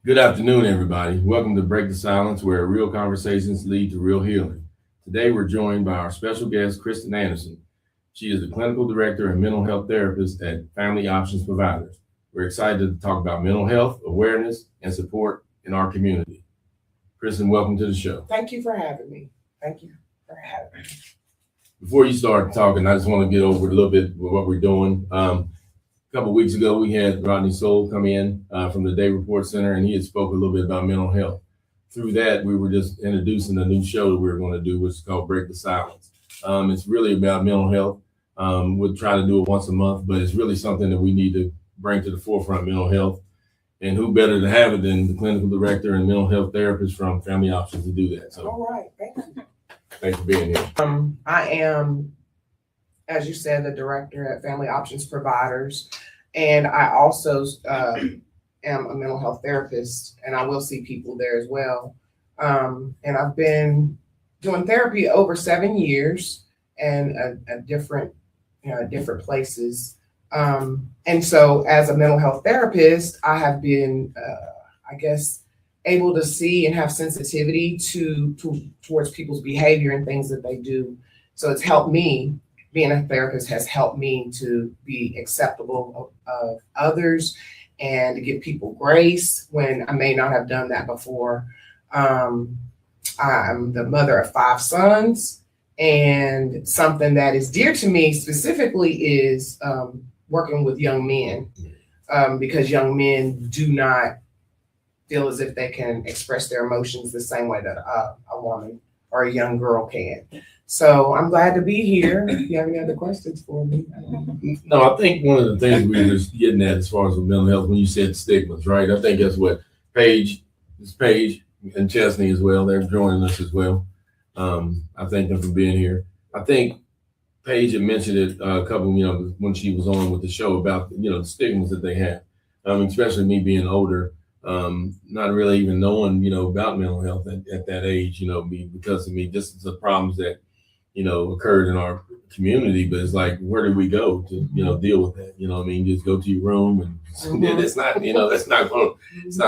Good afternoon, everybody. Welcome to Break the Silence, where real conversations lead to real healing. Today, we're joined by our special guest, Kristin Anderson. She is the clinical director and mental health therapist at Family Options Providers. We're excited to talk about mental health, awareness, and support in our community. Kristen, welcome to the show. Thank you for having me. Thank you for having me. Before you start talking, I just want to get over a little bit with what we're doing. A couple of weeks ago, we had Rodney Soul come in from the Day Report Center, and he had spoke a little bit about mental health. Through that, we were just introducing a new show that we were going to do, which is called Break the Silence. It's really about mental health. We'll try to do it once a month, but it's really something that we need to bring to the forefront, mental health. And who better to have it than the clinical director and mental health therapist from Family Options to do that. So, all right, thank you. Thanks for being here. I am, as you said, the director at Family Options Providers, and I also am a mental health therapist, and I will see people there as well. And I've been doing therapy over 7 years, and at different places. And so, as a mental health therapist, I have been, able to see and have sensitivity towards people's behavior and things that they do. So it's helped me. Being a therapist has helped me to be acceptable of others and to give people grace when I may not have done that before. I'm the mother of 5 sons, and something that is dear to me specifically is working with young men, because young men do not feel as if they can express their emotions the same way that a woman or a young girl can. So I'm glad to be here. If you have any other questions for me. No, I think one of the things we were just getting at as far as with mental health, when you said stigmas, right? I think that's what Paige and Chesney as well, they're joining us as well. I thank them for being here. I think Paige had mentioned it a couple, when she was on with the show about, the stigmas that they have, especially me being older, not really even knowing, about mental health at that age, because of me, just the problems that, occurred in our community. But it's like, where do we go to, deal with that? Just go to your room and it's not, it's not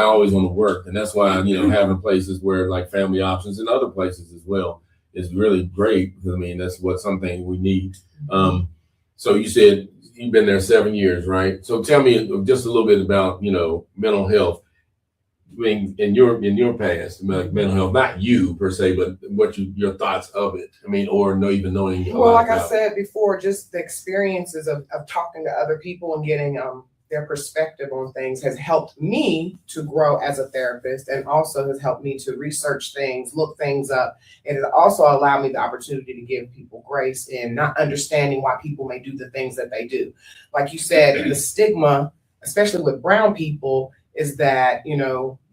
always going to work. And that's why, having places where like Family Options and other places as well is really great. That's something we need. So you said you've been there 7 years, right? So tell me just a little bit about, mental health. In your past, like mental health, not you per se, but your thoughts of it. Or even knowing. Well, like I said before, just the experiences of talking to other people and getting their perspective on things has helped me to grow as a therapist, and also has helped me to research things, look things up. And it also allowed me the opportunity to give people grace in not understanding why people may do the things that they do. Like you said, the stigma, especially with brown people, is that,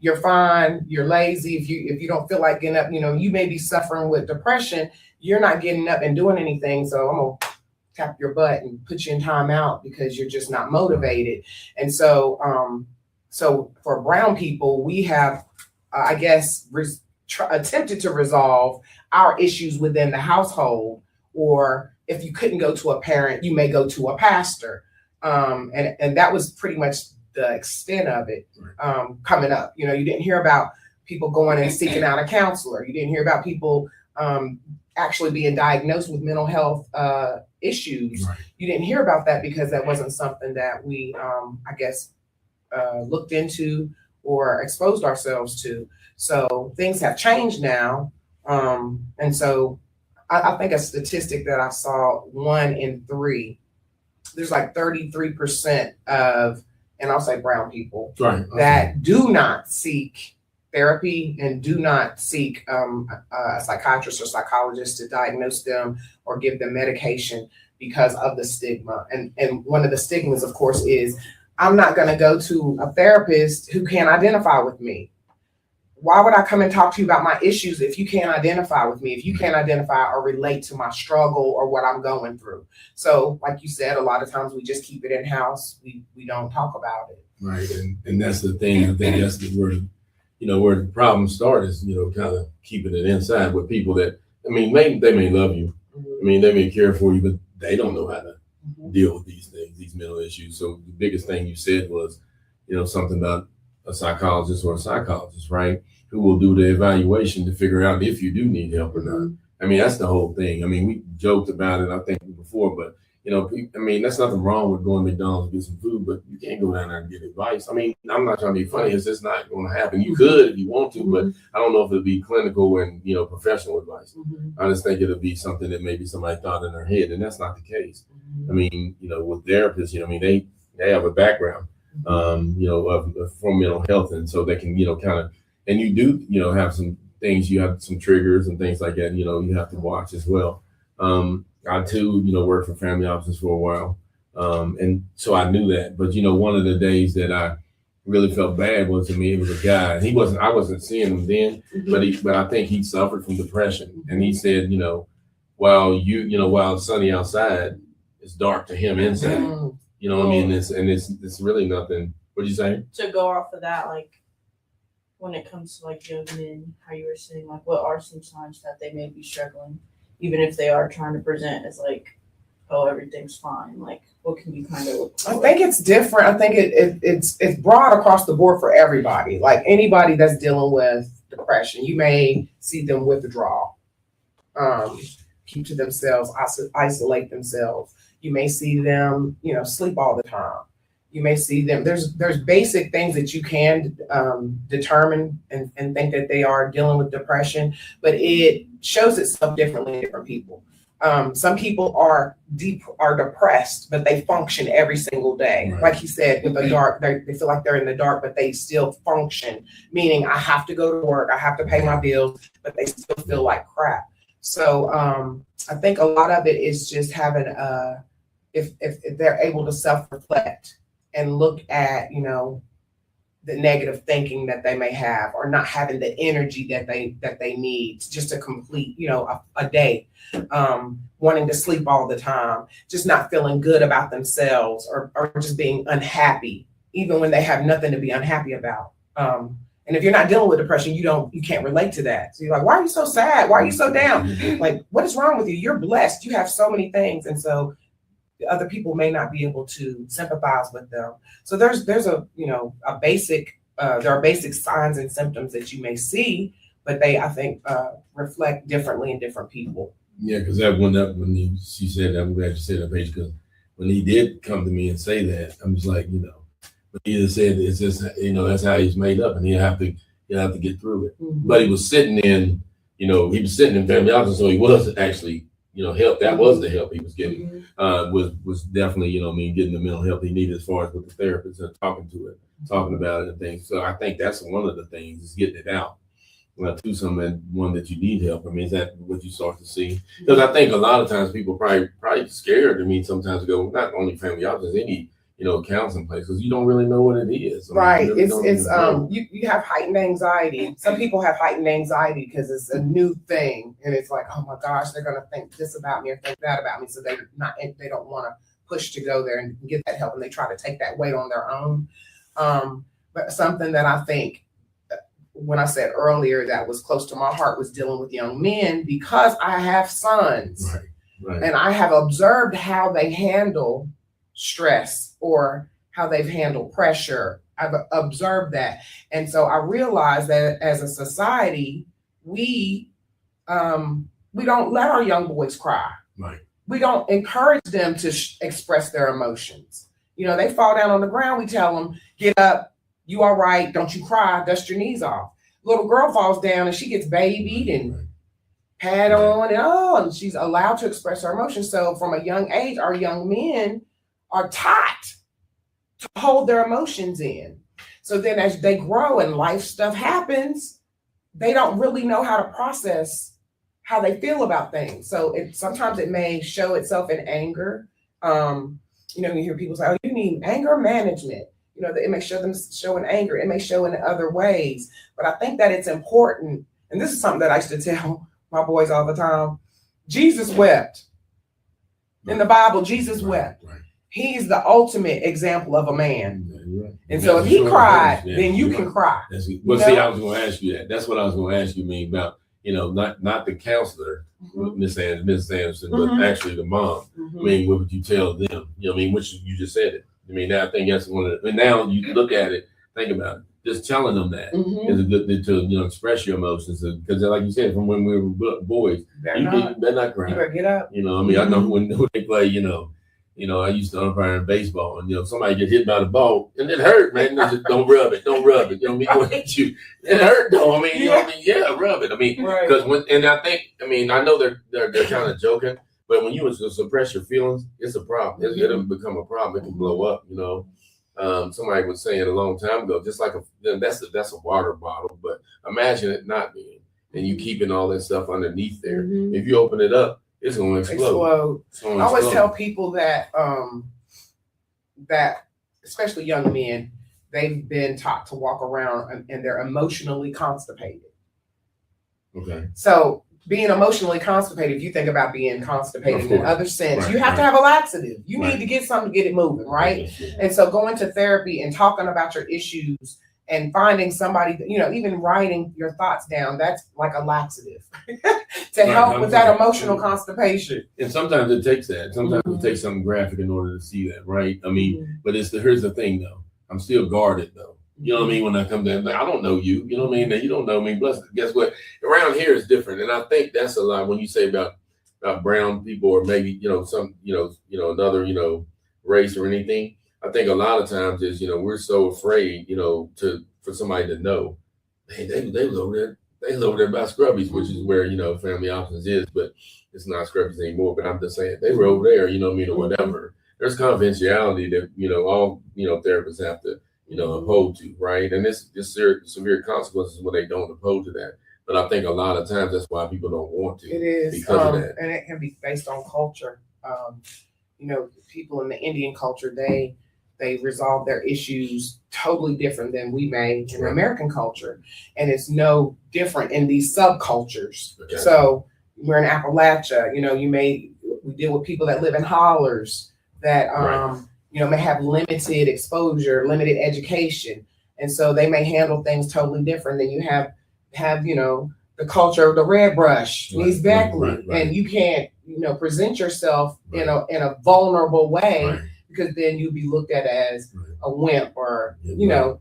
you're fine, you're lazy. If you don't feel like getting up, you may be suffering with depression. You're not getting up and doing anything. So I'm going to tap your butt and put you in timeout because you're just not motivated. And so, so for brown people, we have, attempted to resolve our issues within the household. Or if you couldn't go to a parent, you may go to a pastor. And that was pretty much the extent of it coming up. You didn't hear about people going and seeking out a counselor. You didn't hear about people actually being diagnosed with mental health issues. Right. You didn't hear about that because that wasn't something that we, looked into or exposed ourselves to. So things have changed now. And so I think a statistic that I saw, 1 in 3, there's like 33% of, and I'll say brown people, right, that do not seek therapy and do not seek a psychiatrist or psychologist to diagnose them or give them medication because of the stigma. And one of the stigmas, of course, is I'm not going to go to a therapist who can't identify with me. Why would I come and talk to you about my issues if you can't identify with me, if you can't identify or relate to my struggle or what I'm going through? So like you said, a lot of times we just keep it in house. We don't talk about it. Right. And that's the thing. I think that's where the problem starts is, kind of keeping it inside with people that, they may love you. Mm-hmm. They may care for you, but they don't know how to deal with these things, these mental issues. So the biggest thing you said was, something about a psychologist or a psychologist, right? Who will do the evaluation to figure out if you do need help or not. I mean, that's the whole thing. I mean, we joked about it, I think, before, but I mean, that's nothing wrong with going to McDonald's to get some food, but you can't go down there and get advice. I mean, I'm not trying to be funny. It's just not going to happen. You could if you want to, but I don't know if it'll be clinical and, professional advice. I just think it'll be something that maybe somebody thought in their head, and that's not the case. I mean, with therapists, they have a background, from mental health. And so they can, kind of, and you do, have some things, you have some triggers and things like that, you have to watch as well. I too, worked for Family Options for a while. And so I knew that, but one of the days that I really felt bad was, to me, it was a guy. I wasn't seeing him then, but I think he suffered from depression. And he said, while it's sunny outside, it's dark to him inside. You know what I mean? It's really nothing. What'd you say? To go off of that, like, when it comes to like young men, how you were saying, like, what are some signs that they may be struggling, even if they are trying to present as like, oh, everything's fine? Like, what can you kind of look for? I think it's different. I think it's broad across the board for everybody. Like anybody that's dealing with depression, you may see them withdraw, keep to themselves, isolate themselves. You may see them, sleep all the time. You may see them. There's basic things that you can determine and think that they are dealing with depression, but it shows itself differently in different people. Some people are depressed, but they function every single day. Right. Like he said, with the dark, they feel like they're in the dark, but they still function. Meaning, I have to go to work, I have to pay my bills, but they still feel like crap. So I think a lot of it is just having if they're able to self-reflect and look at, the negative thinking that they may have, or not having the energy that they need just to complete, a day, wanting to sleep all the time, just not feeling good about themselves, or just being unhappy, even when they have nothing to be unhappy about. And if you're not dealing with depression, you can't relate to that. So you're like, why are you so sad? Why are you so down? Like, what is wrong with you? You're blessed. You have so many things. And so other people may not be able to sympathize with them. So there's a basic, there are basic signs and symptoms that you may see, but they, I think, reflect differently in different people. Yeah, because she said that, I'm glad you said that, Paige, because when he did come to me and say that, I'm just like, but he just said it's just, that's how he's made up, and he'll have to get through it. But he was sitting in Family Options, so he was actually, help. That was the help he was getting. Was definitely, getting the mental health he needed as far as with the therapist and talking about it and things. So I think that's one of the things, is getting it out to someone that you need help. I mean, is that what you start to see? Because I think a lot of times people probably scared. I mean, sometimes go, not only Family Options, any counseling place, because you don't really know what it is. Right. You have heightened anxiety. Some people have heightened anxiety because it's a new thing, and it's like, oh my gosh, they're gonna think this about me or think that about me. So they don't want to push to go there and get that help, and they try to take that weight on their own. But something that I think, when I said earlier that was close to my heart, was dealing with young men, because I have sons, right. And I have observed how they handle stress or how they've handled pressure. I've observed that. And so I realized that as a society, we don't let our young boys cry. Right. We don't encourage them to express their emotions. They fall down on the ground. We tell them, get up, you all right, don't you cry, dust your knees off. Little girl falls down and she gets babied and pat on and she's allowed to express her emotions. So from a young age, our young men are taught to hold their emotions in. So then as they grow and life stuff happens, they don't really know how to process how they feel about things. So sometimes it may show itself in anger. You hear people say, oh, you need anger management. It may show in anger. It may show in other ways. But I think that it's important. And this is something that I used to tell my boys all the time. Jesus wept. In the Bible, Jesus wept. Right. He's the ultimate example of a man. Right. And so if he cried, then you can cry. See, I was going to ask you that. That's what I was going to ask you, about, not the counselor, Miss Anderson, but actually the mom. I mean, what would you tell them? Which you just said it. I mean, I think that's one of the, and now you look at it, think about it. just telling them that Mhm. is a good thing to, express your emotions. Because like you said, from when we were boys, Better you not. better not You cry. better get up. I mean, I know when they play, I used to umpire in baseball, and somebody get hit by the ball, and it hurt, man. Just, don't rub it, don't rub it. Me going at you, it hurt though. I mean, yeah, rub it. I mean, Right. because I know they're kind of joking, but when you suppress your feelings, it's a problem. It'll become a problem. It can blow up. Somebody was saying a long time ago, just like that's a water bottle, but imagine it not being, and you keeping all that stuff underneath there. Mhm. If you open it up, it's going to explode. I always tell people that that especially young men, they've been taught to walk around and they're emotionally constipated. Okay. So being emotionally constipated, if you think about being constipated in other sense, Right, you have to have a laxative. You need to get something to get it moving, right? Yes. And so going to therapy and talking about your issues and finding somebody, even writing your thoughts down, that's like a laxative to help with that emotional constipation. And sometimes it takes that. Sometimes it takes something graphic in order to see that, right? I mean, but here's the thing though. I'm still guarded though. You know what I mean? When I come down, I don't know you. You know what I mean? You don't know me. Plus, guess what? Around here is different, and I think that's a lot when you say about brown people or maybe some another race or anything. I think a lot of times is we're so afraid for somebody to know, hey, they was over there. They was over there by Scrubbies, which is where Family Options is, but it's not Scrubbies anymore. But I'm just saying they were over there. Or whatever. There's confidentiality that all therapists have to uphold to, right? And it's just severe consequences when they don't uphold to that. But I think a lot of times that's why people don't want to. It is because of that, and it can be based on culture. People in the Indian culture, they resolve their issues totally different than we may in American culture, and it's no different in these subcultures. Okay. So we're in Appalachia. We deal with people that live in hollers that may have limited exposure, limited education. And so they may handle things totally different than you have the culture of the red brush, East Beckley. And you can't, present yourself in a vulnerable way because then you'll be looked at as a wimp or,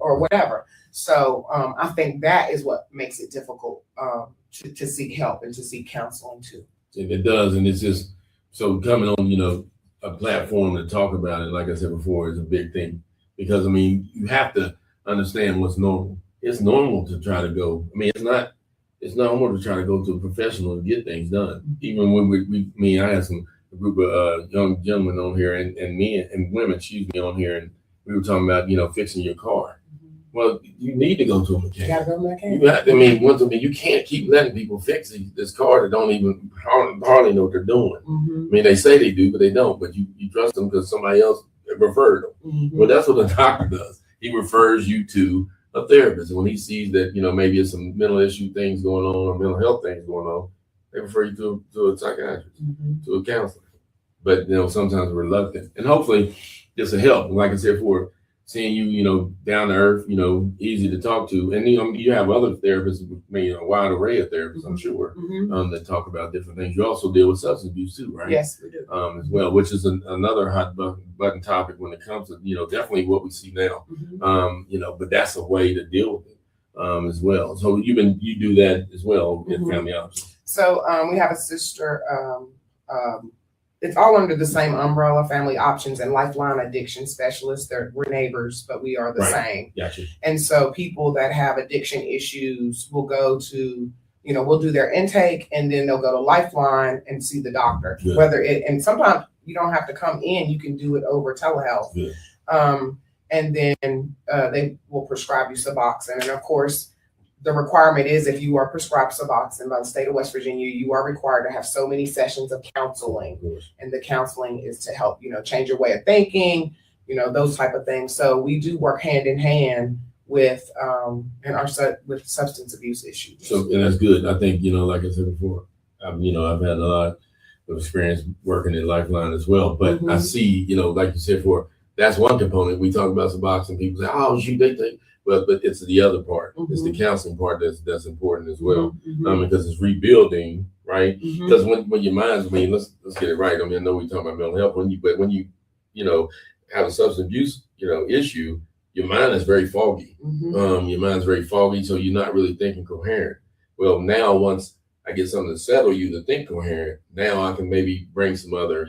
or whatever. So I think that is what makes it difficult to seek help and to seek counseling too. And it does. And it's just, so coming on, a platform to talk about it, like I said before, is a big thing because you have to understand what's normal. It's normal to try to go. It's normal to try to go to a professional to get things done. Even when I had a group of young gentlemen on here and men and women, on here, and we were talking about fixing your car. Well, you need to go to a mechanic. You gotta go to a mechanic. You can't keep letting people fix this car that don't even hardly know what they're doing. They say they do, but they don't. But you trust them because somebody else referred them. Well, that's what a doctor does. He refers you to a therapist. And when he sees that, maybe it's some mental issue things going on or mental health things going on, they refer you to a psychiatrist, to a counselor. But, sometimes reluctant. And hopefully this will help. Like I said before, seeing you, down to earth, easy to talk to. And, you have other therapists, a wide array of therapists, I'm sure, that talk about different things. You also deal with substance abuse too, right? Yes, we do. As well, which is another hot button topic when it comes to, definitely what we see now. But that's a way to deal with it as well. So you do that as well in Family Options. So we have a sister, it's all under the same umbrella, Family Options and Lifeline Addiction Specialists. We're neighbors, but we are the same. Gotcha. And so people that have addiction issues will go to, we'll do their intake and then they'll go to Lifeline and see the doctor. Good. And sometimes you don't have to come in, you can do it over telehealth. Good. And then they will prescribe you Suboxone. And of course, the requirement is if you are prescribed Suboxone by the state of West Virginia, you are required to have so many sessions of counseling. And the counseling is to help, change your way of thinking, those type of things. So we do work hand in hand with with substance abuse issues. So, and that's good. I think, like I said before, I've had a lot of experience working in Lifeline as well. But I see, like you said before, that's one component. We talk about Suboxone, people say, oh, they think. But it's the other part. It's the counseling part that's important as well, because it's rebuilding, right? Because when your mind's, let's get it right. I know we talk about mental health. When you have a substance abuse, issue, your mind is very foggy. Mhm. Your mind's very foggy, so you're not really thinking coherent. Well, now once I get something to settle you to think coherent, now I can maybe bring some other,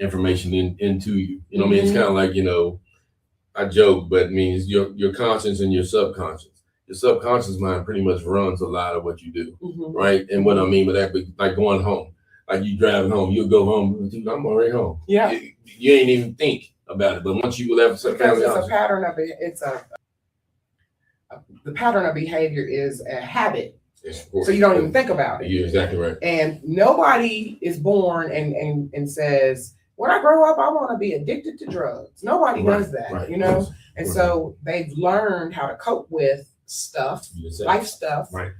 information into you. You know what I mean? It's kind of like, I joke, but it means your conscience and your subconscious. Your subconscious mind pretty much runs a lot of what you do, right? And what I mean by that, like going home, like you driving home, you'll go home. I'm already home. Yeah. You ain't even think about it, but once you left some Because family it's a house, pattern of it. The pattern of behavior is a habit. yes, of course. So you don't even think about it. You're exactly right. And nobody is born and says, when I grow up, I want to be addicted to drugs. Nobody does that, right. And so they've learned how to cope with stuff, life stuff, right,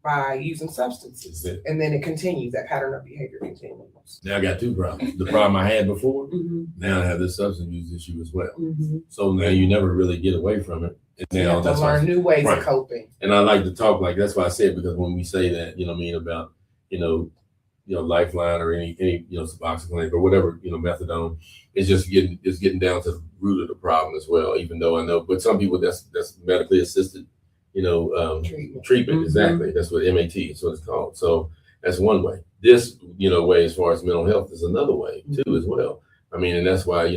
by using substances. And then it continues, that pattern of behavior continues. Now I got two problems. The problem I had before, now I have this substance use issue as well. So now you never really get away from it. And So you now have to that's learn new ways right. of coping. And I like to talk like that's why I said, because when we say that, about, Lifeline or any Suboxone or whatever, methadone, it's just getting down to the root of the problem as well, even though I know, but some people that's medically assisted, treatment. Exactly. That's what MAT is what it's called. So that's one way. This, way as far as mental health is another way too as well. I mean, and that's why,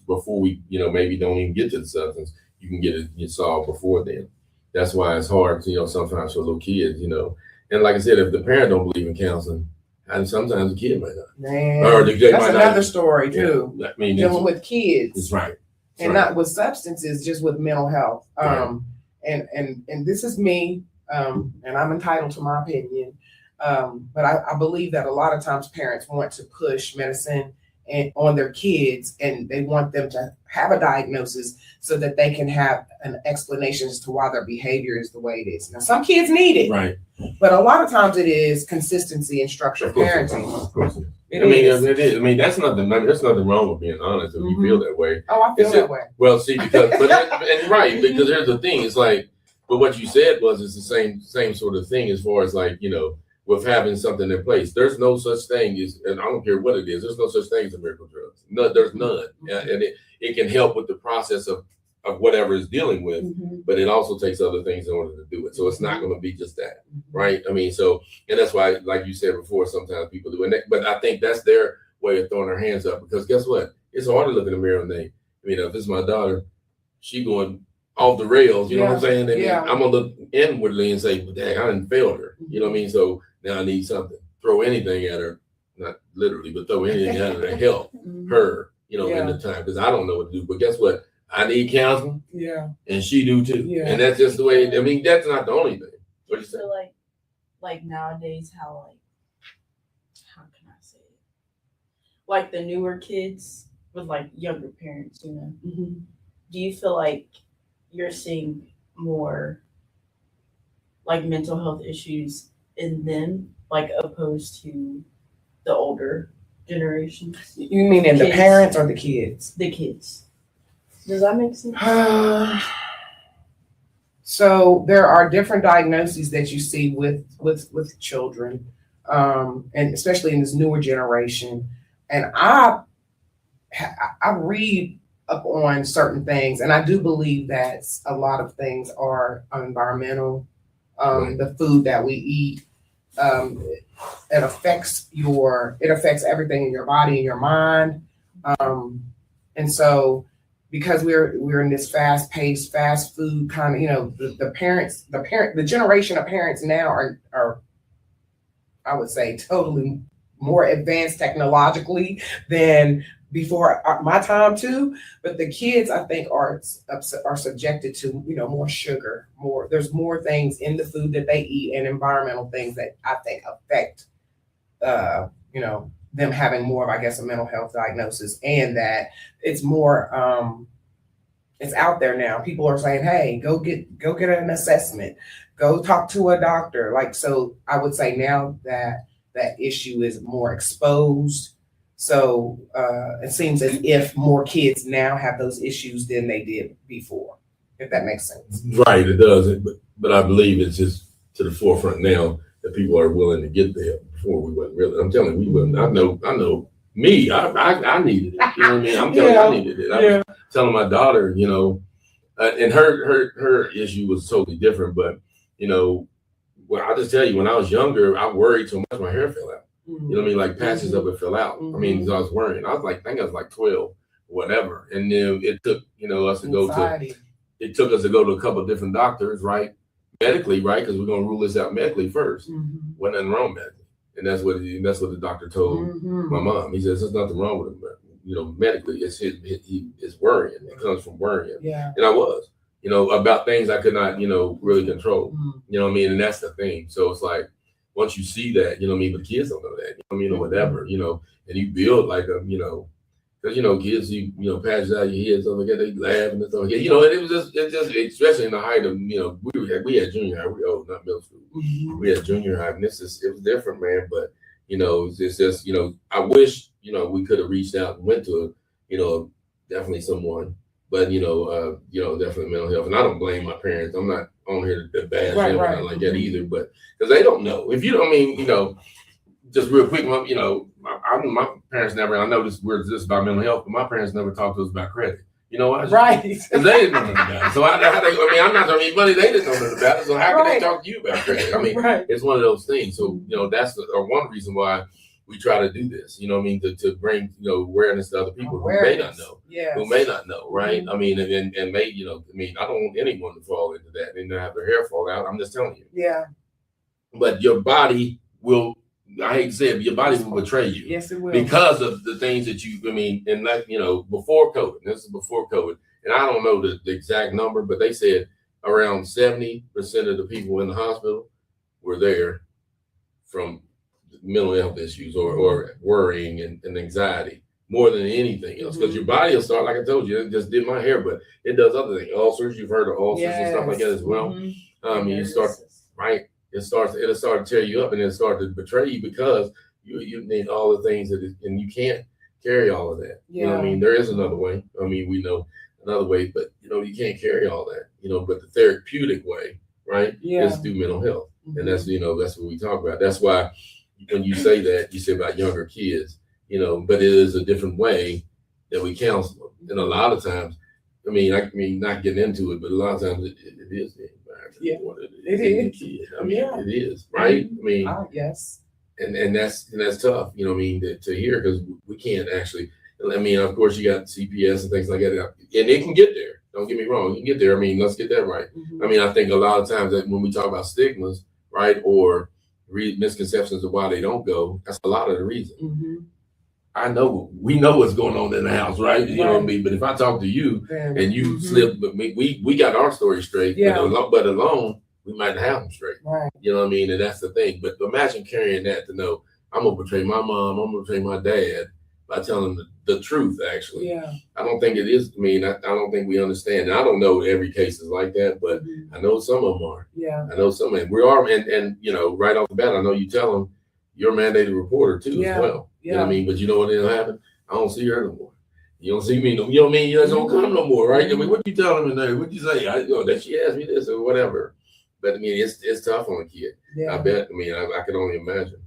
before we, maybe don't even get to the substance, you can get it solved before then. That's why it's hard, sometimes for little kids, and like I said, if the parent don't believe in counseling, and sometimes the kid might not. Man, Or the kid that's might another not. story too. Yeah. I mean, Dealing with kids. It's right. And not with substances, just with mental health. Right. And this is me, and I'm entitled to my opinion. But I believe that a lot of times parents want to push medicine on their kids, and they want them to have a diagnosis so that they can have an explanation as to why their behavior is the way it is. Now, some kids need it, right, but a lot of times it is consistency and structured parenting. Of course, it is. It is. I mean, there's nothing wrong with being honest if you feel that way. Oh, I feel that way. Well, see, because because here's the thing. It's like, but what you said it's the same sort of thing as far as like, with having something in place. There's no such thing as, and I don't care what it is, there's no such thing as a miracle drugs. No, there's none. And it can help with the process of whatever it's dealing with, but it also takes other things in order to do it. So it's not going to be just that, right? I mean, and that's why, like you said before, sometimes people do. But I think that's their way of throwing their hands up, because guess what? It's hard to look in the mirror and think, if it's my daughter, she going off the rails, you know what I'm saying? I'm going to look inwardly and say, well, dang, I done failed her. You know what I mean? So now I need something. Throw anything at her, not literally, but throw anything at her to help her, in the time, because I don't know what to do. But guess what? I need counseling. Yeah. And she do too. Yeah. And that's just the way, that's not the only thing. What do you say? So like nowadays, how can I say it? Like the newer kids with like younger parents, do you feel like you're seeing more like mental health issues in them, like opposed to the older generations? You mean in the parents or the kids? The kids. Does that make sense? So there are different diagnoses that you see with children, and especially in this newer generation. And I read up on certain things, and I do believe that a lot of things are environmental. The food that we eat, it affects everything in your body and your mind, and so because we're in this fast-paced, fast food kind of, the generation of parents now are I would say totally more advanced technologically than before my time too, but the kids I think are subjected to more sugar, there's more things in the food that they eat, and environmental things that I think affect them having more of, I guess, a mental health diagnosis, and that it's more it's out there now. People are saying, hey, go get an assessment, go talk to a doctor. Like, so I would say now that issue is more exposed. So it seems as if more kids now have those issues than they did before, if that makes sense. Right, it does. But I believe it's just to the forefront now that people are willing to get there. Before we wasn't really. I'm telling you, we wasn't. I know me. I needed it. You know what I mean? I'm telling you, I needed it. telling my daughter, and her issue was totally different, but well, I'll just tell you, when I was younger, I worried so much my hair fell out. You know what I mean? Like patches of it fell out. I mean, so I was worrying. I think I was like 12, whatever. And then it took, us to go to a couple of different doctors, right? Medically, right? Because we're going to rule this out medically first. Wasn't nothing wrong medically. And that's what the doctor told my mom. He says, there's nothing wrong with him. But, medically, it's worrying. It comes from worrying. Yeah. And I was. About things I could not, really control. You know what I mean? And that's the thing. So it's like, once you see that, but kids don't know that, or whatever, and you build like a, because, kids, patches out your head, stuff like that, they laugh and stuff like that, and it just, especially in the height of, we had junior high, not middle school. We had junior high, and it was different, man, but, it's just, I wish, we could have reached out and went to, definitely someone. But definitely mental health, and I don't blame my parents. I'm not on here to bash them or nothing like that either. But because they don't know, if you don't just real quick, my parents never. I know we're just about mental health, but my parents never talked to us about credit. You know why? Right. Because they didn't know nothing about it. So I'm not throwing any money. They didn't know nothing about it. So how can they talk to you about credit? It's one of those things. So that's one reason why we try to do this, to bring, awareness to other people who may not know, right? I mean, and may, I don't want anyone to fall into that and have their hair fall out. I'm just telling you. Yeah. But your body will, I hate to say it, but your body will betray you. Yes, it will. Because of the things that and like, before COVID, this is before COVID, and I don't know the exact number, but they said around 70% of the people in the hospital were there from mental health issues or worrying and anxiety more than anything else, because your body will start, like I told you, it just did my hair, but it does other things. Ulcers, you've heard of ulcers and stuff like that as well. You start, right? It'll start to tear you up, and it'll start to betray you because you need all the things and you can't carry all of that. You know what I mean? There is another way. We know another way, but you can't carry all that. But the therapeutic way, right, is through mental health, and that's that's what we talk about. That's why when you say that, you say about younger kids, but it is a different way that we counsel them. And a lot of times, not getting into it, but a lot of times it is the environment. Yeah, it is. Kid. It is, right? Yes. And that's tough, to hear, because we can't actually, of course you got CPS and things like that, and it can get there. Don't get me wrong, you can get there. Let's get that right. I think a lot of times that when we talk about stigmas, right, or misconceptions of why they don't go, that's a lot of the reason. We know what's going on in the house, right? You know what I mean? But if I talk to you and you slip, but we got our story straight, but alone, we might have them straight. Right. You know what I mean? And that's the thing. But imagine carrying that to know, I'm going to betray my mom, I'm going to betray my dad by telling them the truth, actually. Yeah. I don't think it is, I don't think we understand. And I don't know every case is like that, but I know some of them are. Yeah. I know some of them. We are, and right off the bat, I know you tell them you're a mandated reporter too as well. You know what I mean? But you know what will happen? I don't see her no more. You don't see me no more. You know what I mean? You just don't come no more, right? What you tell them in there? What you say? That she asked me this or whatever. But it's tough on a kid. Yeah. I bet. I can only imagine.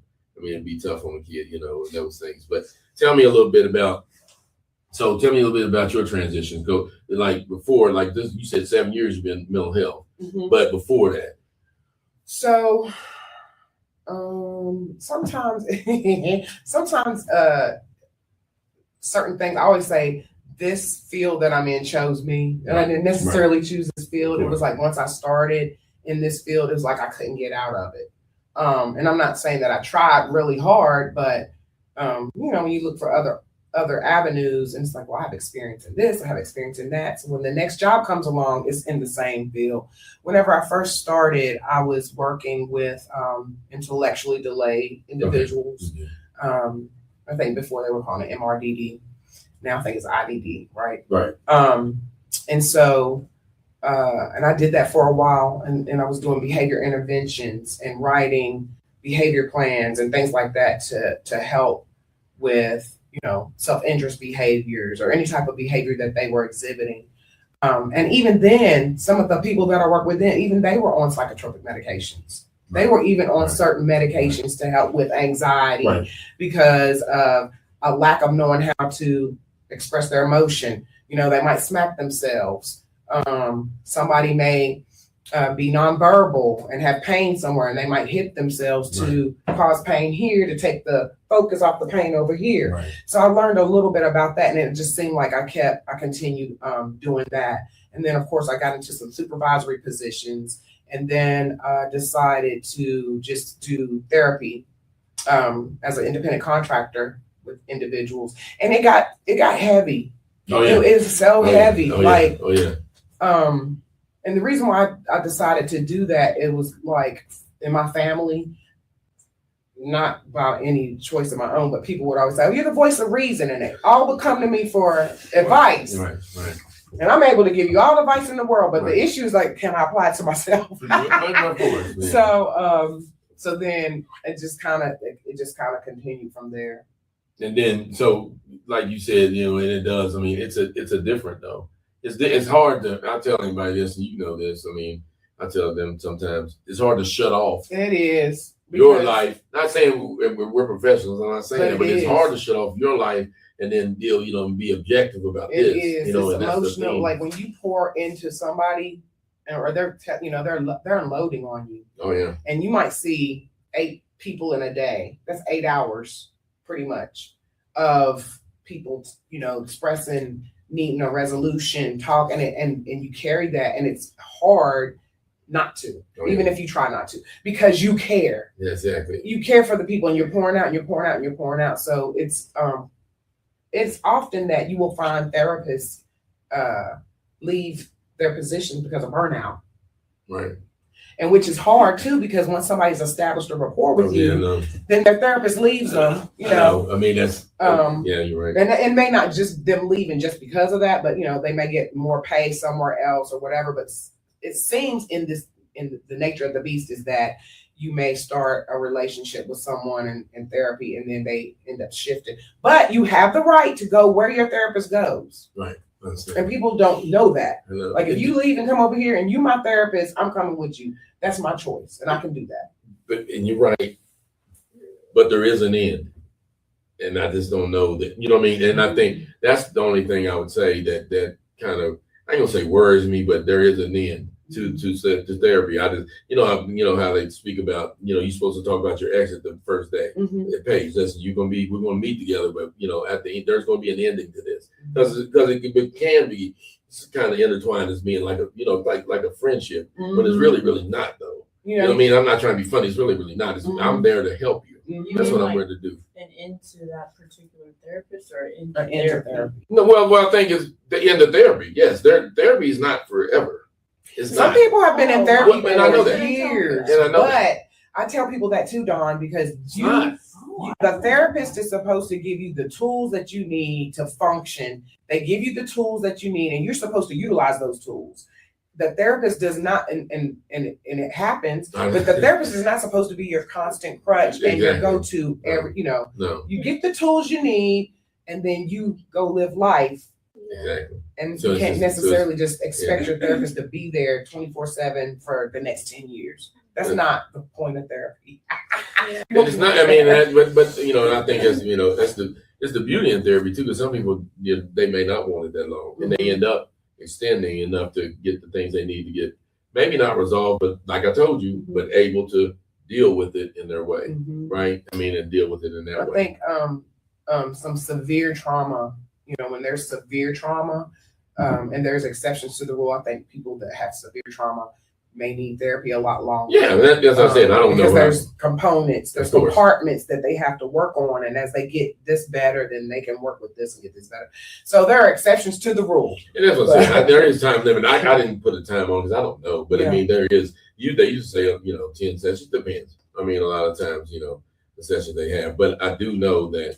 It'd be tough on a kid, those things. But tell me a little bit about your transition. Go like before, like this. You said 7 years you've been mental health, but before that. So, sometimes certain things. I always say this field that I'm in chose me, and I didn't necessarily choose this field. It was like once I started in this field, it was like I couldn't get out of it. And I'm not saying that I tried really hard, but when you look for other avenues, and it's like, well, I have experience in this, I have experience in that. So when the next job comes along, it's in the same field. Whenever I first started, I was working with intellectually delayed individuals. Okay. I think before they were calling it MRDD. Now I think it's IDD, right? Right. And so, and I did that for a while, and I was doing behavior interventions and writing behavior plans and things like that to help with, self-interest behaviors or any type of behavior that they were exhibiting. And even then, some of the people that I work with then, even they were on psychotropic medications. They were even on certain medications to help with anxiety because of a lack of knowing how to express their emotion. They might smack themselves. Somebody may be nonverbal and have pain somewhere, and they might hit themselves to cause pain here to take the focus off the pain over here. Right. So I learned a little bit about that, and it just seemed like I continued doing that. And then of course I got into some supervisory positions, and then decided to just do therapy as an independent contractor with individuals, and it got heavy. Oh yeah. It is so heavy. And the reason why I decided to do that, it was like in my family, not about any choice of my own, but people would always say, "Oh, you're the voice of reason," and they all would come to me for advice. Right. And I'm able to give you all the advice in the world, but Right. the issue is like, can I apply it to myself? Of course, yeah. So then it just kind of continued from there. And then, so like you said, and it does. I mean, it's a different though. It's hard to. I tell anybody this, and you know this. I mean, I tell them sometimes it's hard to shut off It is your life. Not saying we're professionals. I'm not saying that, but it's hard to shut off your life and then deal, and be objective about It this. is. And It's that's the emotional. thing. Like when you pour into somebody, or they're unloading on you, Oh yeah. and you might see 8 people in a day. That's 8 hours, pretty much, of people, expressing needing a resolution, talking, and you carry that, and it's hard not to, even if you try not to, because you care. Yeah, exactly. You care for the people, and you're pouring out, and you're pouring out, and you're pouring out. So it's often that you will find therapists leave their positions because of burnout. Right. And which is hard too, because once somebody's established a rapport with you, then their therapist leaves them, I mean, that's, yeah, you're right. And it may not just them leaving just because of that, but they may get more pay somewhere else or whatever. But it seems in the nature of the beast is that you may start a relationship with someone in therapy, and then they end up shifting. But you have the right to go where your therapist goes. Right. And people don't know that. Like if And you leave and come over here and you my therapist, I'm coming with you. That's my choice, and I can do that. and you're right, but there is an end, and I just don't know that. You know what I mean? And I think that's the only thing I would say that kind of, I ain't gonna say worries me, but there is an end to therapy. I just how they speak about you're supposed to talk about your exit the first day. It pays. Listen, we're gonna meet together, but at the end there's gonna be an ending to this because it can be kind of intertwined as being like a like a friendship, but it's really not though. You know what I mean? I'm not trying to be funny. It's really not. I'm there to help you. You That's mean what I'm there to do. And into that particular therapist or into Therapy. therapy? No, well, I think it's the end of therapy. Yes, therapy is not forever. It's Some not. people have been in therapy And I know for that. years, And I know but that. I tell people that too, Dawn, because It's not. the therapist is supposed to give you the tools that you need to function. They give you the tools that you need, and you're supposed to utilize those tools. The therapist does not, and it happens, but the therapist is not supposed to be your constant crutch and your go-to every, No. You get the tools you need, and then you go live life. Exactly. And So you it's can't just- necessarily just expect your therapist to be there 24/7 for the next 10 years. That's not the point of therapy. And it's not. I mean, but and I think it's the beauty in therapy too. Because some people they may not want it that long, and they end up extending enough to get the things they need to get. Maybe not resolved, but like I told you, but able to deal with it in their way, right? I mean, and deal with it in that way. I think some severe trauma. When there's severe trauma, and there's exceptions to the rule. I think people that have severe trauma may need therapy a lot longer. Yeah, that's what I said. I don't know. Because there's components, there's Of course. compartments that they have to work on, and as they get this better, then they can work with this and get this better. So there are exceptions to the rule. And that's what I'm saying. There is time limit. I didn't put a time on because I don't know, but I mean there is. They used to say 10 sessions. Depends. I mean a lot of times the sessions they have, but I do know that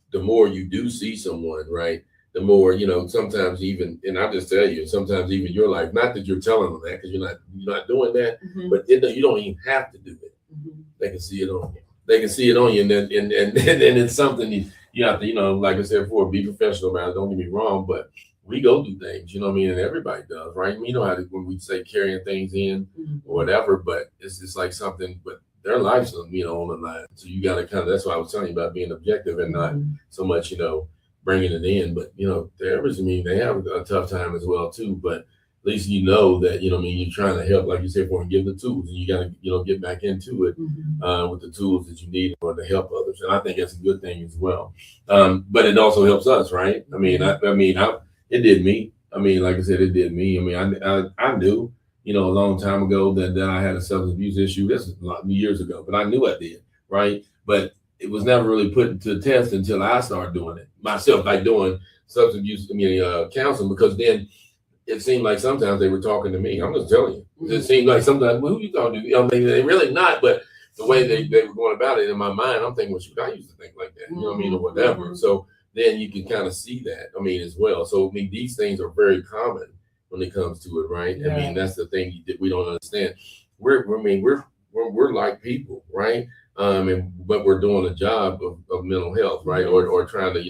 the more you do see someone, right, the more sometimes even, and I just tell you, sometimes even your life, not that you're telling them that because you're not doing that, but you don't even have to do it. They can see it on you. They can see it on you, and then and it's something you have to like I said before, be professional about it. Don't get me wrong, but we go through things, and everybody does, right? You know how when we say carrying things in or whatever, but it's just like something, but their lives on the line. So you got to that's why I was telling you about being objective and not so much, bringing it in. But therapists, I mean, they have a tough time as well too. But at least you know that I mean, you're trying to help, like you said, for and give the tools, and you got to get back into it with the tools that you need in order to help others. And I think that's a good thing as well. But it also helps us, right? I mean, it did me. I mean, like I said, it did me. I mean, I knew, a long time ago that I had a substance abuse issue. This was a lot of years ago, but I knew I did, right? But it was never really put to the test until I started doing it myself, like doing substance abuse, counseling, because then it seemed like sometimes they were talking to me. I'm just telling you. It seemed like sometimes, well, who you talking to? I mean, they really not, but the way they were going about it in my mind, I'm thinking, well, shoot, I used to think like that, or whatever. So then you can kind of see that, as well. So, these things are very common when it comes to it, right? Yeah. I mean, that's the thing that we don't understand. We're like people, right? But we're doing a job of mental health, right? Or trying to,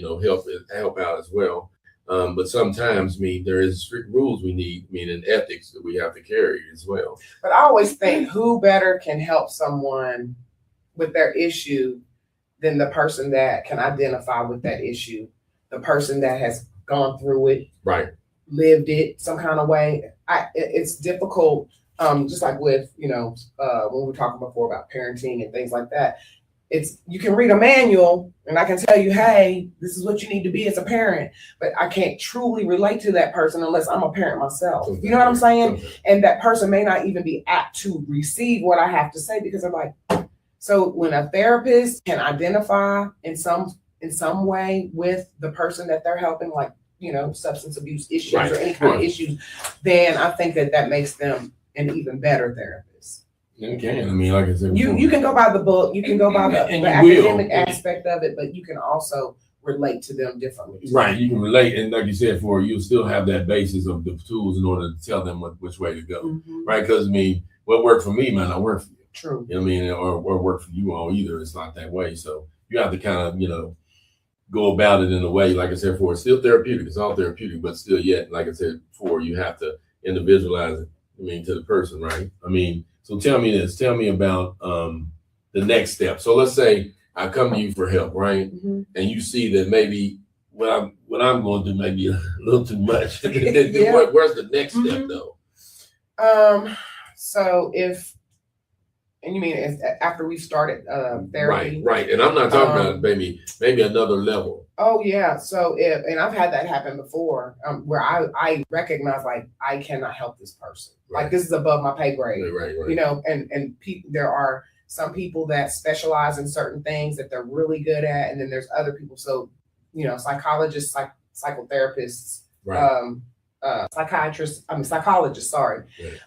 help out as well. But sometimes, there is strict rules we need, and ethics that we have to carry as well. But I always think, who better can help someone with their issue than the person that can identify with that issue, the person that has gone through it, Right. lived it some kind of way. It's difficult, just like with, when we were talking before about parenting and things like that. You can read a manual and I can tell you, hey, this is what you need to be as a parent, but I can't truly relate to that person unless I'm a parent myself. You know what I'm saying? And that person may not even be apt to receive what I have to say, because I'm like, so when a therapist can identify in some way with the person that they're helping, like, substance abuse issues or any kind of issues, then I think that makes them an even better therapist. You can. I mean, like I said, you can go by the book, you can go by the academic aspect of it, but you can also relate to them differently. Right, you can relate, and like you said, you'll still have that basis of the tools in order to tell them which way to go, right? Because what worked for me might not work for you. True. You know what I mean, or work for you all either. It's not that way, so you have to kind of go about it in a way, like I said, it's still therapeutic. It's all therapeutic, but still, yet, like I said before, you have to individualize it. To the person, right? So tell me this. Tell me about the next step. So let's say I come to you for help, right? And you see that maybe what I'm going to do may be a little too much. Where's the next step, though? So and you mean after we started therapy? Right. And I'm not talking about maybe another level. Oh yeah. So and I've had that happen before, where I recognize, like, I cannot help this person. Right. Like, this is above my pay grade. Right. And there are some people that specialize in certain things that they're really good at, and then there's other people. So, psychologists, psychotherapists, psychologists, sorry. Right.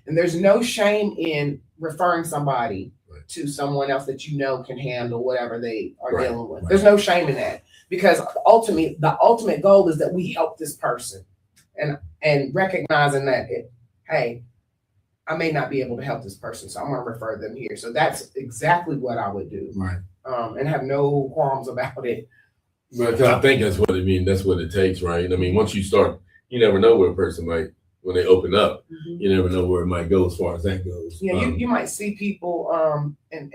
And there's no shame in referring somebody to someone else that can handle whatever they are dealing with. There's no shame in that, because ultimately the ultimate goal is that we help this person, and recognizing that hey, I may not be able to help this person, so I'm going to refer them here. So that's exactly what I would do. Right. And have no qualms about it. Well, I think that's what it means. That's what it takes, right? I mean, once you start, you never know where a person might, when they open up, you never know where it might go as far as that goes. Yeah, you might see people, and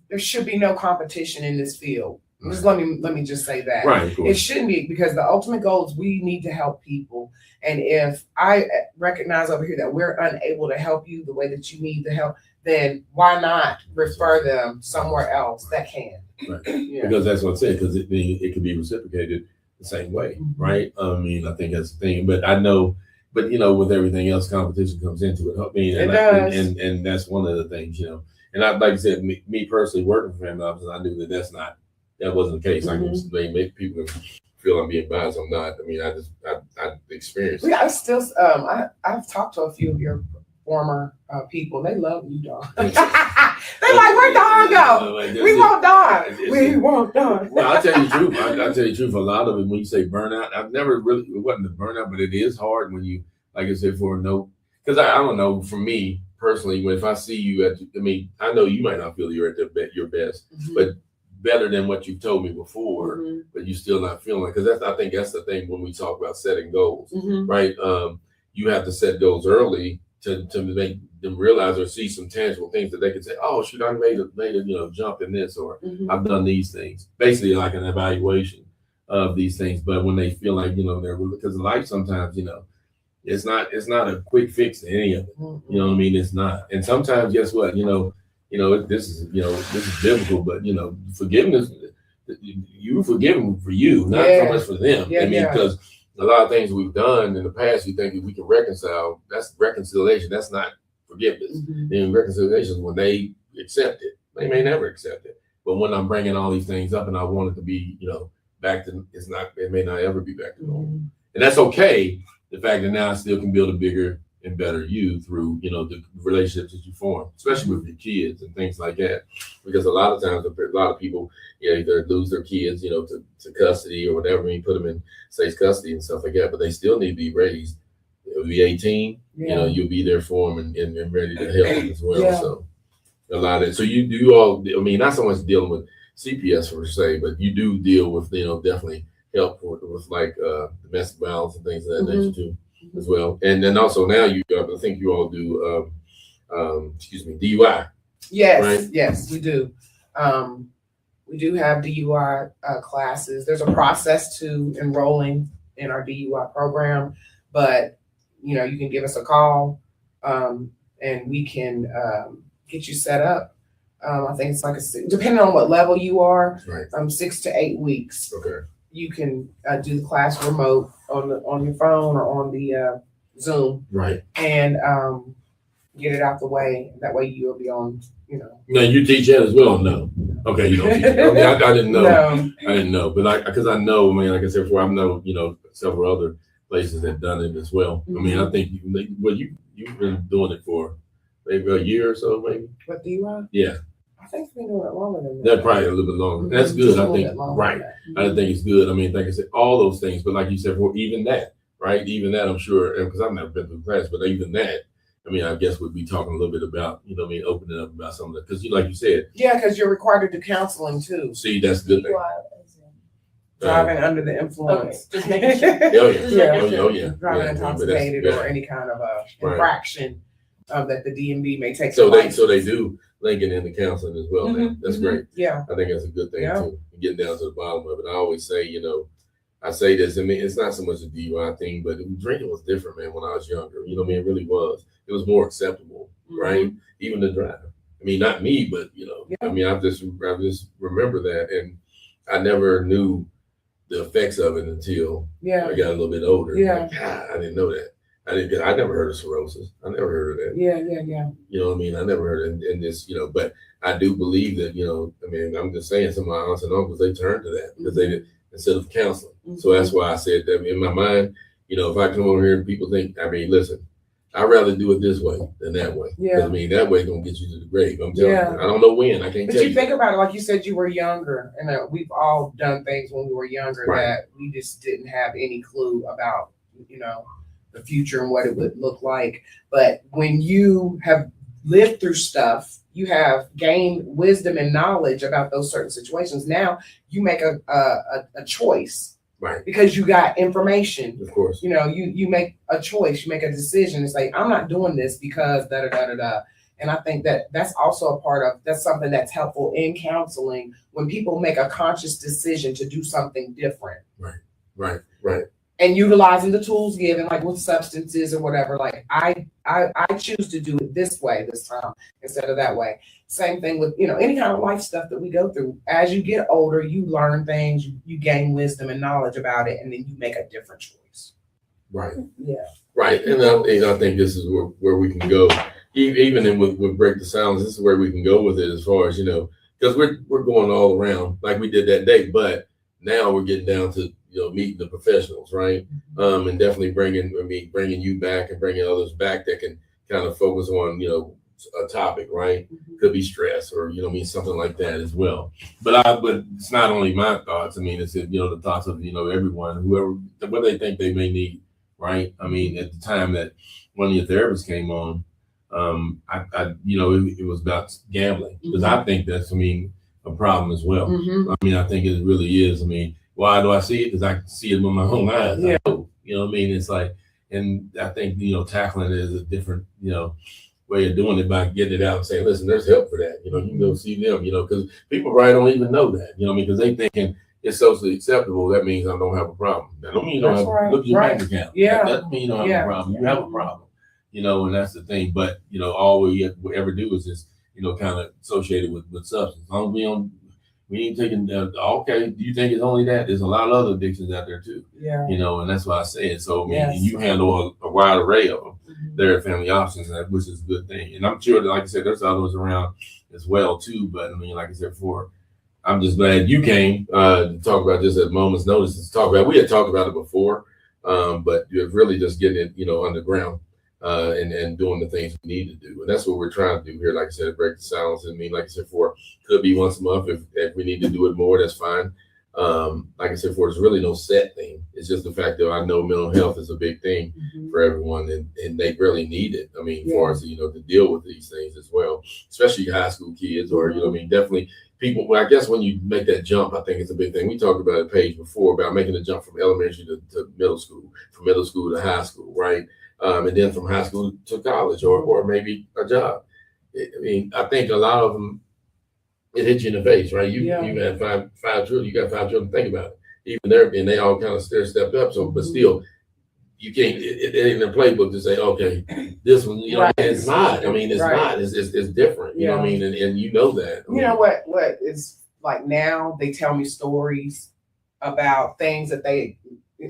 there should be no competition in this field. Just let me just say that. Right, of course. It shouldn't be, because the ultimate goal is we need to help people. And if I recognize over here that we're unable to help you the way that you need the help, then why not refer them somewhere else that can? Right. Yeah. Because that's what I'm saying, because it can be reciprocated the same way, right? I think that's the thing. But I know, with everything else, competition comes into it. It does. And that's one of the things, And I, like I said, me personally working for family office, I knew that wasn't the case. I can make people feel I'm being biased. I'm not. I experienced it. Yeah, I've talked to a few of your former people. They love you, Don. They're like, where'd Don go? We want Don. We want Don. No, I'll tell you the truth. I'll tell you the truth. A lot of it, when you say burnout, it wasn't a burnout, but it is hard when you, like I said, because I don't know, for me personally, if I see you I know you might not feel you're at your best, but better than what you've told me before, but you're still not feeling it. Because I think that's the thing when we talk about setting goals, right? You have to set goals early to make them realize or see some tangible things that they can say, oh, shoot, I made a jump in this, or I've done these things. Basically like an evaluation of these things. But when they feel like, they're, because life sometimes, it's not a quick fix to any of it. You know what I mean? It's not. And sometimes, guess what? This is biblical, but forgiveness, you forgive them for you, not so much for them. Because a lot of things we've done in the past, you think that we can reconcile. That's reconciliation. That's not forgiveness. And reconciliation is when they accept it. They may never accept it. But when I'm bringing all these things up and I want it to be, back to, it may not ever be back to normal. And that's okay. The fact that now I still can build a bigger and better you through, the relationships that you form, especially with your kids and things like that. Because a lot of times, a lot of people, either lose their kids, to custody or whatever, and put them in safe custody and stuff like that, but they still need to be raised. It'll be 18, you'll be there for them and ready to help them as well. Yeah. So a lot of it. So you do all, not so much dealing with CPS per se, but you do deal with, definitely help with like domestic violence and things of that nature too, as well. And then also now I think you all do, DUI. Yes, right? Yes, we do. We do have DUI classes. There's a process to enrolling in our DUI program, but you can give us a call and we can get you set up. I think it's like depending on what level you are, 6 to 8 weeks. Okay. You can do the class remote on your phone or on the Zoom, right? And get it out the way. That way you'll be on. Now you teach that as well? No. Okay, you don't teach it. I didn't know. No. I didn't know, but because I know, like I said before, I know several other places that done it as well. I think you've been doing it for maybe a year or so, maybe. What DUI? Yeah. I think it's been doing it longer than that. That probably a little bit longer. That's good. I think right. I think it's good. Like I said, all those things, but like you said, for even that, right? Even that, I'm sure, because I've never been through class, but even that. I guess we'd be talking a little bit about, opening up about some of that. Because, like you said. Yeah, because you're required to do counseling, too. See, that's a good thing. Driving under the influence. Okay. Just making sure. Yeah. Driving intoxicated or any kind of infraction that the DMV may take. So they do link it into counseling as well. Now. That's great. Yeah. I think that's a good thing, too. Getting down to the bottom of it. I always say, I say this, it's not so much a DUI thing, but drinking was different, man, when I was younger. It really was. It was more acceptable, right? Even to drive. Not me, but, I just remember that. And I never knew the effects of it until I got a little bit older. Yeah. I didn't know that. I never heard of cirrhosis. I never heard of that. Yeah. You know what I mean? I never heard it in this, but I do believe that, I'm just saying some of my aunts and uncles, they turned to that because they did, instead of counseling. So that's why I said that in my mind, if I come over here and people think, listen, I'd rather do it this way than that way. Yeah. That way gonna get you to the grave. I'm telling you. I don't know when. I can't tell you. But you think about it, like you said, you were younger, and we've all done things when we were younger that we just didn't have any clue about, the future and what it would look like. But when you have lived through stuff, you have gained wisdom and knowledge about those certain situations. Now you make a choice. Right. Because you got information. Of course. You make a choice, you make a decision. It's like, I'm not doing this because da. And I think that's also that's something that's helpful in counseling when people make a conscious decision to do something different. Right. And utilizing the tools given, like with substances or whatever, like I choose to do it this way this time instead of that way. Same thing with, any kind of life stuff that we go through. As you get older, you learn things, you gain wisdom and knowledge about it, and then you make a different choice. Right. Yeah. Right. And I think this is where we can go. Even with Break the Sounds, this is where we can go with it as far as, because we're going all around like we did that day, but now we're getting down to, meeting the professionals, right? And definitely bringing you back and bringing others back that can kind of focus on, a topic, right? Could be stress or, something like that as well. But it's not only my thoughts. It's, the thoughts of, everyone, whoever, what they think they may need, right? At the time that one of your therapists came on, it was about gambling because I think that's, a problem as well. I think it really is. Why do I see it? Because I can see it with my own eyes. Yeah. It's like, and I think, tackling it is a different, way of doing it by getting it out and saying, listen, there's help for that. You can go see them, because people probably don't even know that, because they thinking, it's socially acceptable, that means I don't have a problem. That don't mean you don't That's have, right, look at your right. bank account. Yeah. That doesn't mean you don't have Yeah. a problem. You have a problem, and that's the thing. But, all we ever do is just, kind of associated with substance. As long as we ain't taking, okay, do you think it's only that? There's a lot of other addictions out there too. Yeah. And that's why I said, so, I mean, Yes. and you handle a wide array of them there at Family Options, which is a good thing. And I'm sure that, like I said, there's others around as well too. But I mean, like I said before, I'm just glad you came to talk about this at a moment's notice. We had talked about it before, but you're really just getting it, underground and doing the things we need to do. And that's what we're trying to do here. Like I said, break the silence. I mean, like I said before, could be once a month. If we need to do it more, that's fine. Like I said before, there's really no set thing. It's just the fact that I know mental health is a big thing for everyone, and they really need it. I mean, for us, to deal with these things as well, especially high school kids, or definitely people. Well, I guess when you make that jump, I think it's a big thing. We talked about it, Paige, before about making the jump from elementary to middle school, from middle school to high school, right? And then from high school to college, or maybe a job. I mean, I think a lot of them, it hits you in the face, right? You had five children. You got 5 children. Think about it. Even there, and they all kind of stepped up. So, but still, you can't. It ain't in the playbook to say, okay, this one. It's not. I mean, it's not. It's different. You know what I mean? And you know that. What is like now? They tell me stories about things that they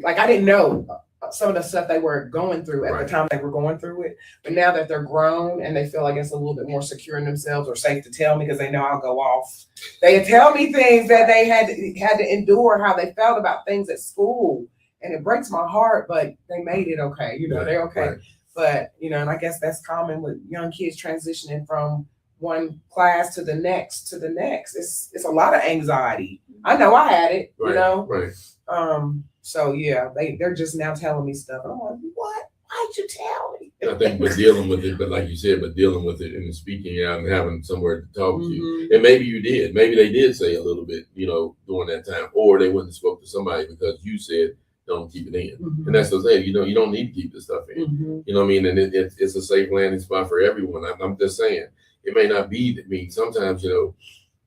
like. I didn't know some of the stuff they were going through at the time they were going through it. But now that they're grown and they feel like it's a little bit more secure in themselves or safe to tell me because they know I'll go off. They tell me things that they had to endure, how they felt about things at school. And it breaks my heart, but they made it okay. They're okay. Right. But, and I guess that's common with young kids transitioning from one class to the next. It's a lot of anxiety. I know I had it, Right. So they're just now telling me stuff. I'm like, what? Why'd you tell me? I think, but dealing with it, dealing with it and speaking out and having somewhere to talk to you. And maybe you did. Maybe they did say a little bit, during that time, or they wouldn't have spoke to somebody because you said don't keep it in. And that's what I'm saying. You don't need to keep this stuff in. You know what I mean? And it's a safe landing spot for everyone. I'm just saying it may not be. I mean, sometimes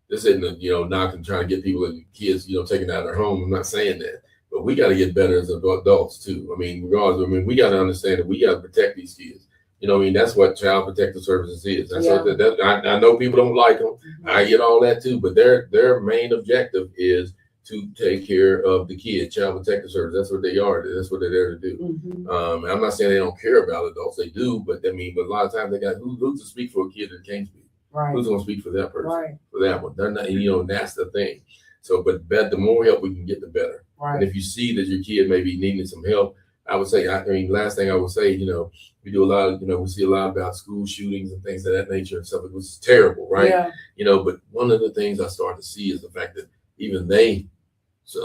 this isn't knocking trying to get people and kids taken out of their home. I'm not saying that. But we got to get better as adults too. I mean, regardless, we got to understand that we got to protect these kids. That's what Child Protective Services is. That's what I know people don't like them. I get all that too. But their main objective is to take care of the kids. Child Protective Services. That's what they are. That's what they're there to do. And I'm not saying they don't care about adults. They do. But but a lot of times they got who's to speak for a kid that can't speak. Right. Who's going to speak for that person? Right. For that one. They're not. That's the thing. So, but the more help we can get, the better. Right. And if you see that your kid may be needing some help, I would say, last thing I would say, we do a lot of, we see a lot about school shootings and things of that nature and stuff, which is terrible, right? Yeah. But one of the things I start to see is the fact that even a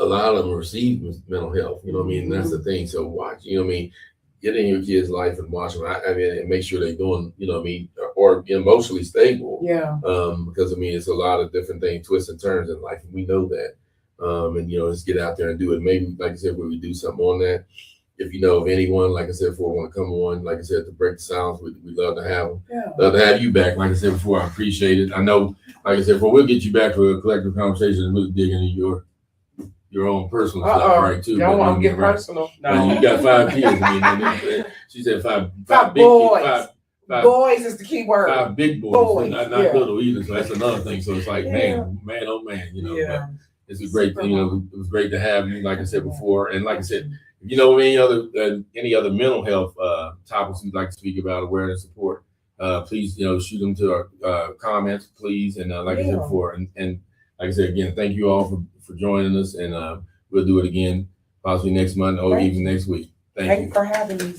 lot of them receive mental health, and that's the thing. So watch, get in your kid's life and watch them. And make sure they're doing, or emotionally stable. Yeah. Because it's a lot of different things, twists and turns in life, and we know that. And let's get out there and do it. Maybe, like I said, we do something on that. If you know of anyone, like I said before, want to come on, like I said, to break the silence, we'd love to have them. Yeah. Love to have you back. Like I said before, I appreciate it. I know, like I said before, we'll get you back for a collective conversation and we'll dig into your own personal stuff, right? Too. Y'all want to get personal? No, you got 5 kids. She said five big boys. Kids, five boys is the key word. 5 big boys. Not little either. So that's another thing. So it's like, man, oh man, But it's a great thing. It was great to have you, like I said before, and like I said, if you know any other mental health topics you'd like to speak about, awareness, support, please shoot them to our comments, please. And like I said before, and like I said again, thank you all for joining us, and we'll do it again possibly next month or even next week. Thank you for having me.